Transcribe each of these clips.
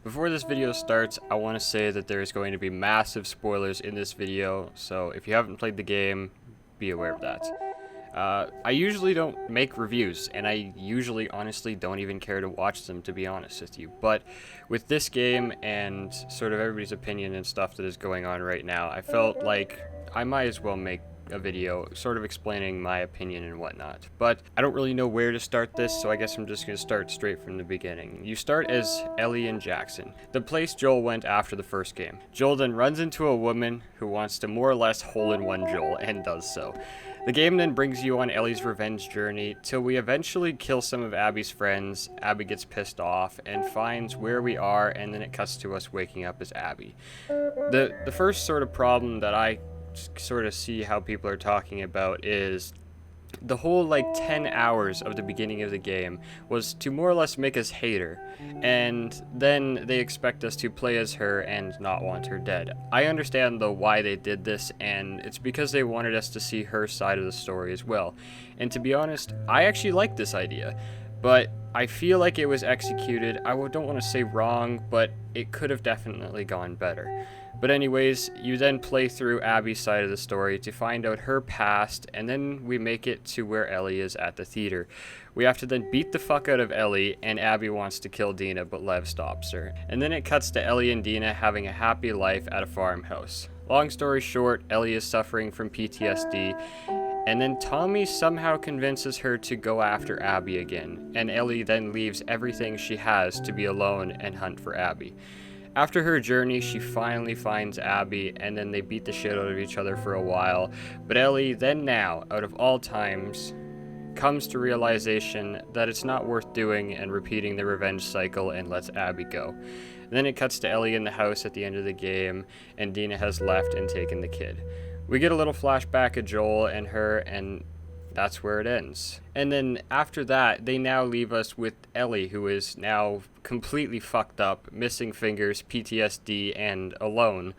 Before this video starts, I want to say that there is going to be massive spoilers in this video, so if you haven't played the game, be aware of that. I usually don't make reviews, and I usually honestly don't even care to watch them, to be honest with you. But with this game and sort of everybody's opinion and stuff that is going on right now, I felt like I might as well make a video sort of explaining my opinion and whatnot. But I don't really know where to start this, so I guess I'm just going to start straight from the beginning. You start as Ellie and Jackson, the place Joel went after the first game. Joel then runs into a woman who wants to more or less hole-in-one Joel, and does so. The game then brings you on Ellie's revenge journey till we eventually kill some of Abby's friends. Abby gets pissed off and finds where we are, and then it cuts to us waking up as Abby. The first sort of problem that I sort of see how people are talking about is the whole 10 hours of the beginning of the game was to more or less make us hate her, and then they expect us to play as her and not want her dead. I understand though why they did this, and it's because they wanted us to see her side of the story as well. And to be honest, I actually like this idea, but I feel like it was executed, I don't want to say wrong, but it could have definitely gone better. But anyways, you then play through Abby's side of the story to find out her past, and then we make it to where Ellie is at the theater. We have to then beat the fuck out of Ellie, and Abby wants to kill Dina, but Lev stops her. And then it cuts to Ellie and Dina having a happy life at a farmhouse. Long story short, Ellie is suffering from PTSD, and then Tommy somehow convinces her to go after Abby again, and Ellie then leaves everything she has to be alone and hunt for Abby. After her journey, she finally finds Abby, and then they beat the shit out of each other for a while, but Ellie then now, out of all times, comes to realization that it's not worth doing and repeating the revenge cycle and lets Abby go. Then it cuts to Ellie in the house at the end of the game, and Dina has left and taken the kid. We get a little flashback of Joel and her, and that's where it ends. And then after that, they now leave us with Ellie, who is now completely fucked up, missing fingers, PTSD, and alone.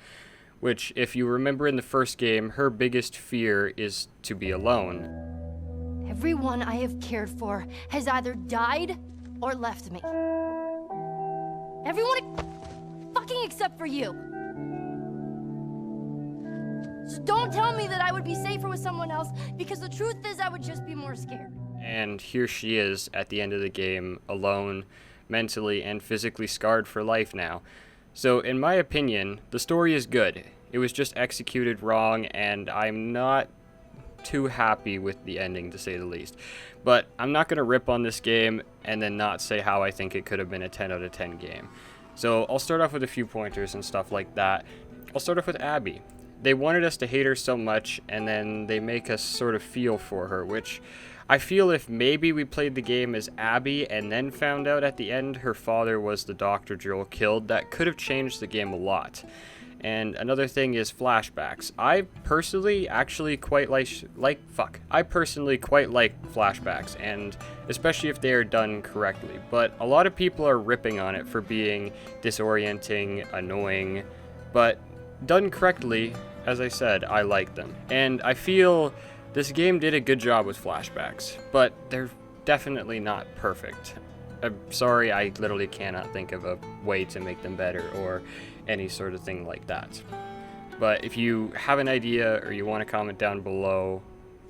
Which, if you remember in the first game, her biggest fear is to be alone. Everyone I have cared for has either died or left me. Everyone fucking except for you. So don't tell me that I would be safer with someone else, because the truth is I would just be more scared. And here she is at the end of the game, alone, mentally and physically scarred for life now. So in my opinion, the story is good. It was just executed wrong, and I'm not too happy with the ending, to say the least. But I'm not going to rip on this game and then not say how I think it could have been a 10 out of 10 game. So I'll start off with a few pointers and stuff like that. I'll start off with Abby. They wanted us to hate her so much, and then they make us sort of feel for her, which I feel if maybe we played the game as Abby and then found out at the end her father was the doctor Joel killed, that could have changed the game a lot. And another thing is flashbacks. I personally quite like flashbacks, and especially if they are done correctly. But a lot of people are ripping on it for being disorienting, annoying, but done correctly, as I said, I like them. And I feel this game did a good job with flashbacks, but they're definitely not perfect. I'm sorry, I literally cannot think of a way to make them better or any sort of thing like that. But if you have an idea or you want to comment down below,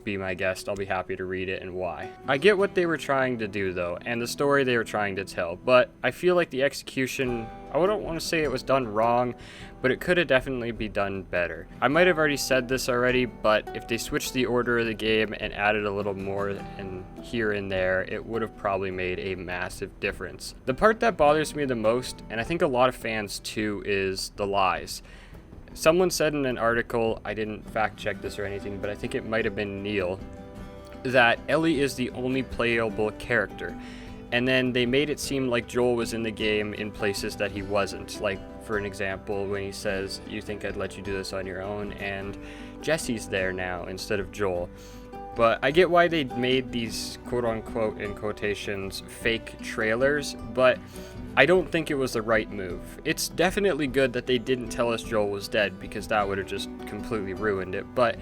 be my guest, I'll be happy to read it and why. I get what they were trying to do though, and the story they were trying to tell, but I feel like the execution, I wouldn't want to say it was done wrong, but it could have definitely been done better. I might have already said this already, but if they switched the order of the game and added a little more and here and there, it would have probably made a massive difference. The part that bothers me the most, and I think a lot of fans too, is the lies. Someone said in an article, I didn't fact check this or anything, but I think it might have been Neil, that Ellie is the only playable character. And then they made it seem like Joel was in the game in places that he wasn't. Like, for an example, when he says, "You think I'd let you do this on your own?" and Jesse's there now instead of Joel. But I get why they made these quote-unquote, in quotations, fake trailers, but I don't think it was the right move. It's definitely good that they didn't tell us Joel was dead, because that would have just completely ruined it, but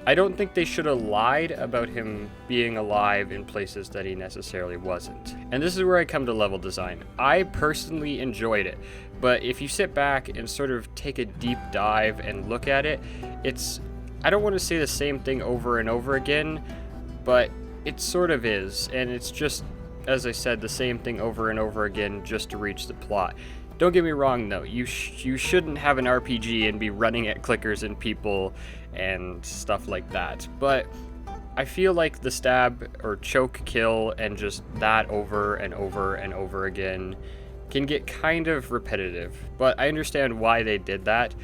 I don't think they should have lied about him being alive in places that he necessarily wasn't. And this is where I come to level design. I personally enjoyed it, But if you sit back and sort of take a deep dive and look at it, I don't want to say the same thing over and over again, but it sort of is, and it's just, as I said, the same thing over and over again just to reach the plot. Don't get me wrong, though. You shouldn't have an RPG and be running at clickers and people and stuff like that. But I feel like the stab or choke kill and just that over and over and over again can get kind of repetitive. But I understand why they did that.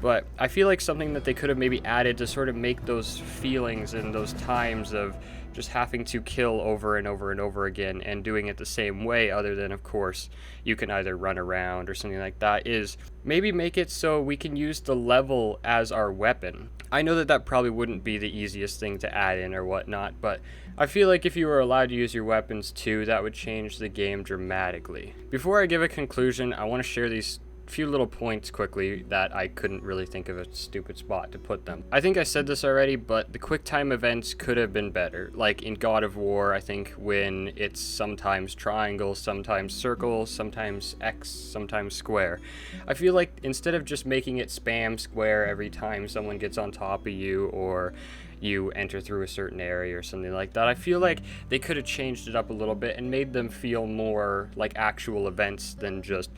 But I feel like something that they could have maybe added to sort of make those feelings and those times of just having to kill over and over and over again and doing it the same way, other than, of course, you can either run around or something like that, is maybe make it so we can use the level as our weapon. I know that probably wouldn't be the easiest thing to add in or whatnot, but I feel like if you were allowed to use your weapons too, that would change the game dramatically. Before I give a conclusion, I want to share these few little points quickly that I couldn't really think of a stupid spot to put them. I think I said this already, but the Quicktime Events could have been better. Like in God of War, I think when it's sometimes triangle, sometimes circle, sometimes X, sometimes square. I feel like instead of just making it spam square every time someone gets on top of you or you enter through a certain area or something like that, I feel like they could have changed it up a little bit and made them feel more like actual events than just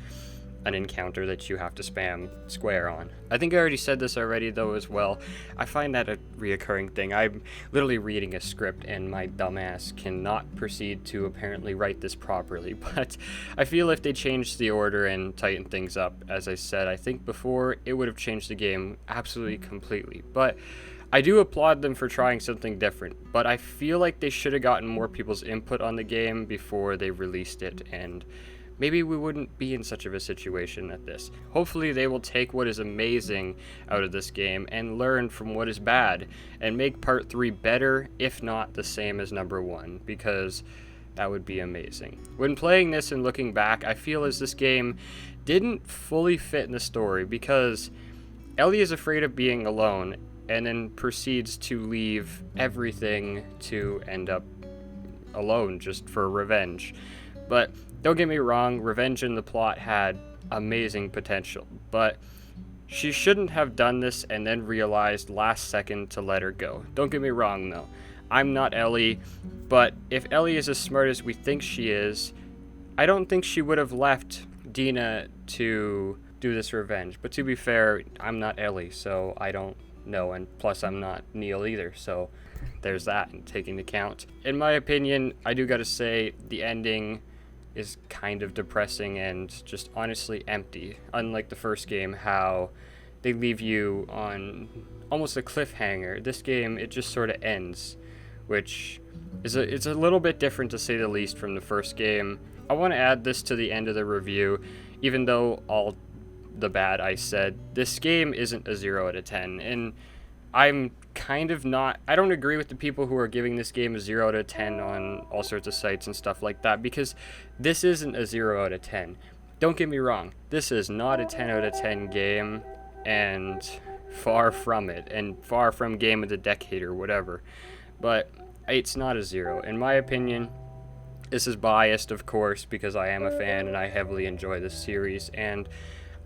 an encounter that you have to spam square on. I think I already said this already though as well. I find that a reoccurring thing. I'm literally reading a script and my dumbass cannot proceed to apparently write this properly, but I feel if they changed the order and tightened things up, as I said, I think before, it would have changed the game absolutely completely. But I do applaud them for trying something different, but I feel like they should have gotten more people's input on the game before they released it, and maybe we wouldn't be in such of a situation at this. Hopefully they will take what is amazing out of this game and learn from what is bad and make part 3 better, if not the same as number 1, because that would be amazing. When playing this and looking back, I feel as this game didn't fully fit in the story, because Ellie is afraid of being alone and then proceeds to leave everything to end up alone just for revenge. But don't get me wrong, revenge in the plot had amazing potential, but she shouldn't have done this and then realized last second to let her go. Don't get me wrong though, I'm not Ellie, but if Ellie is as smart as we think she is, I don't think she would have left Dina to do this revenge. But to be fair, I'm not Ellie, so I don't know, and plus I'm not Neil either, so there's that in taking into account. In my opinion, I do gotta say, the ending is kind of depressing and just honestly empty. Unlike the first game, how they leave you on almost a cliffhanger. This game, it just sort of ends, which is it's a little bit different to say the least from the first game. I want to add this to the end of the review, even though all the bad I said, this game isn't a 0 out of 10, and I'm kind of not, I don't agree with the people who are giving this game a 0 out of 10 on all sorts of sites and stuff like that, because this isn't a 0 out of 10. Don't get me wrong, this is not a 10 out of 10 game, and far from it, and far from game of the decade or whatever, but it's not a 0. In my opinion, this is biased, of course, because I am a fan and I heavily enjoy this series, and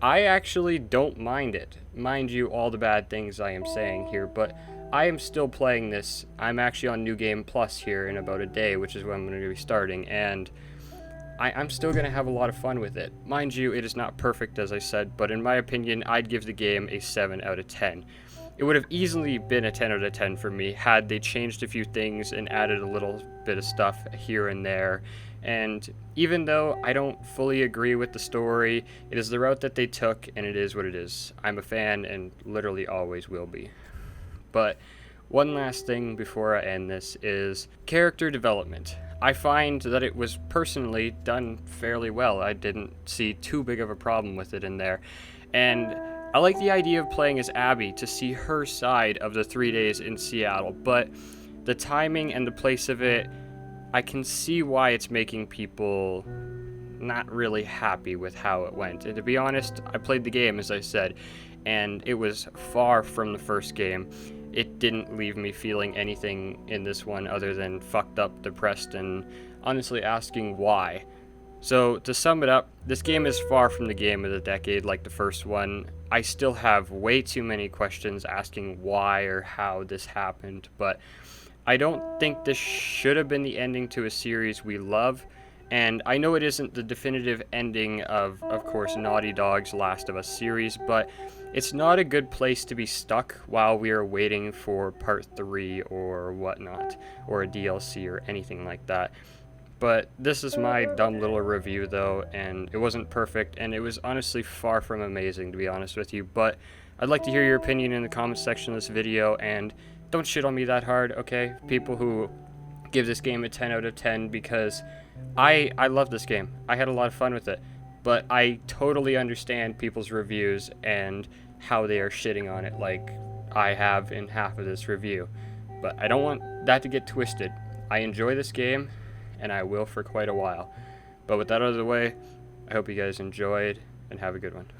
I actually don't mind it. Mind you, all the bad things I am saying here, but I am still playing this. I'm actually on New Game Plus here in about a day, which is when I'm going to be starting, and I'm still going to have a lot of fun with it. Mind you, it is not perfect, as I said, but in my opinion, I'd give the game a 7 out of 10. It would have easily been a 10 out of 10 for me had they changed a few things and added a little bit of stuff here and there. And even though I don't fully agree with the story, it is the route that they took, and it is what it is. I'm a fan and literally always will be. But one last thing before I end this is character development. I find that it was personally done fairly well. I didn't see too big of a problem with it in there. And I like the idea of playing as Abby to see her side of the 3 days in Seattle, but the timing and the place of it, I can see why it's making people not really happy with how it went. And to be honest, I played the game, as I said, and it was far from the first game. It didn't leave me feeling anything in this one other than fucked up, depressed, and honestly asking why. So to sum it up, this game is far from the game of the decade like the first one. I still have way too many questions asking why or how this happened, but I don't think this should have been the ending to a series we love, and I know it isn't the definitive ending of course, Naughty Dog's Last of Us series, but it's not a good place to be stuck while we are waiting for part 3 or whatnot, or a DLC or anything like that. But this is my dumb little review though, and it wasn't perfect, and it was honestly far from amazing, to be honest with you. But I'd like to hear your opinion in the comments section of this video, and don't shit on me that hard, okay? People who give this game a 10 out of 10, because I love this game. I had a lot of fun with it. But I totally understand people's reviews and how they are shitting on it, like I have in half of this review. But I don't want that to get twisted. I enjoy this game, and I will for quite a while. But with that out of the way, I hope you guys enjoyed, and have a good one.